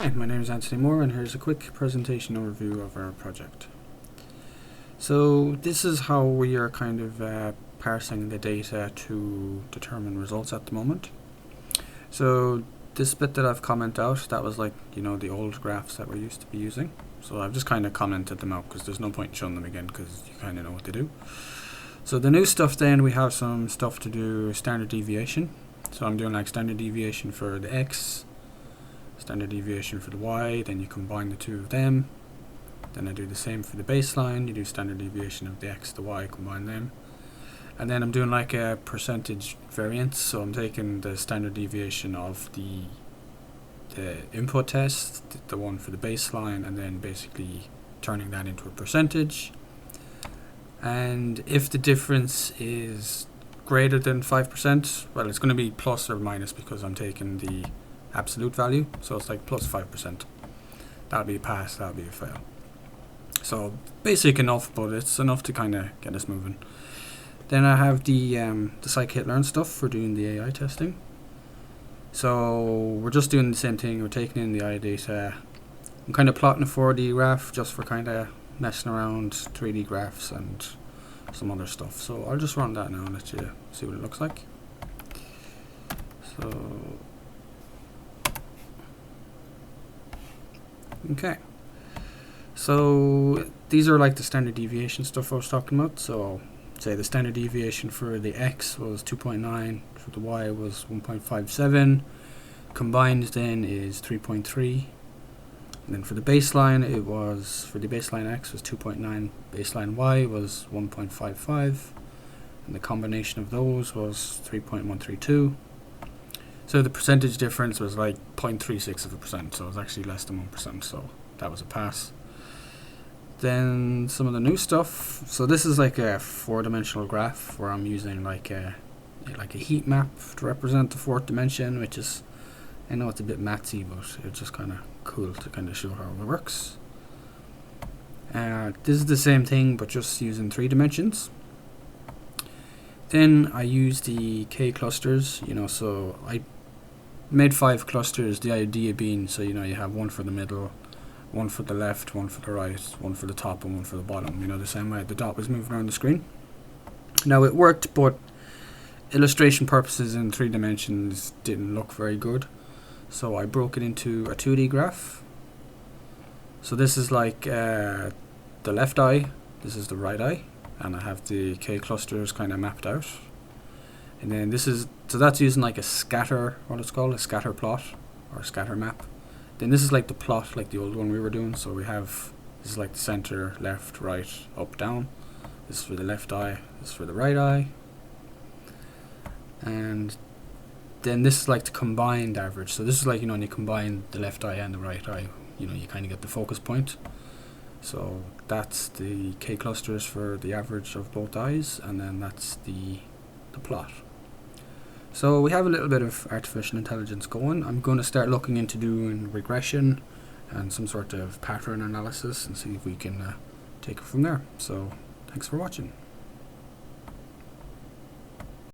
Hi, my name is Anthony Moore, and here's a quick presentation overview of our project. So this is how we are kind of parsing the data to determine results at the moment. So this bit that I've commented out, that was like, the old graphs that we used to be using. So I've just kind of commented them out because there's no point in showing them again because you kind of know what they do. So the new stuff then, we have some stuff to do standard deviation. So I'm doing like standard deviation for the X, standard deviation for the Y, then you combine the two of them. Then I do the same for the baseline, you do standard deviation of the X, the Y, combine them. And then I'm doing like a percentage variance, so I'm taking the standard deviation of the input test, the one for the baseline, and then basically turning that into a percentage. And if the difference is greater than 5%, well, it's going to be plus or minus because I'm taking the absolute value, so it's like plus 5%. That'll be a pass, that'll be a fail. So basic enough, but it's enough to kind of get us moving. Then I have the scikit-learn stuff for doing the AI testing. So we're just doing the same thing, we're taking in the AI data. I'm kind of plotting a 4D graph just for kind of messing around 3D graphs and some other stuff. So I'll just run that now and let you see what it looks like. Okay, so these are like the standard deviation stuff I was talking about. So say the standard deviation for the X was 2.9, for the Y was 1.57, combined then is 3.3, and then for the baseline it was, for the baseline X was 2.9, baseline Y was 1.55, and the combination of those was 3.132. So the percentage difference was like 0.36%, so it was actually less than 1%, so that was a pass. Then some of the new stuff. So this is like a 4-dimensional graph where I'm using like a heat map to represent the 4th dimension, which is, I know it's a bit mathsy, but it's just kind of cool to kind of show how it works. This is the same thing, but just using 3 dimensions. Then I use the K clusters, so I made 5 clusters, the idea being, so you have one for the middle, one for the left, one for the right, one for the top, and one for the bottom, the same way the dot was moving around the screen. Now it worked, but illustration purposes in 3 dimensions didn't look very good, so I broke it into a 2D graph. So this is like the left eye, this is the right eye, and I have the K clusters kind of mapped out. And then this is, so that's using like a scatter, what it's called, a scatter plot or scatter map. Then this is like the plot, like the old one we were doing. So we have, this is like the center, left, right, up, down. This is for the left eye, this is for the right eye. And then this is like the combined average. So this is like, when you combine the left eye and the right eye, you kind of get the focus point. So that's the K clusters for the average of both eyes, and then that's the plot. So we have a little bit of artificial intelligence going. I'm going to start looking into doing regression and some sort of pattern analysis and see if we can take it from there. So thanks for watching.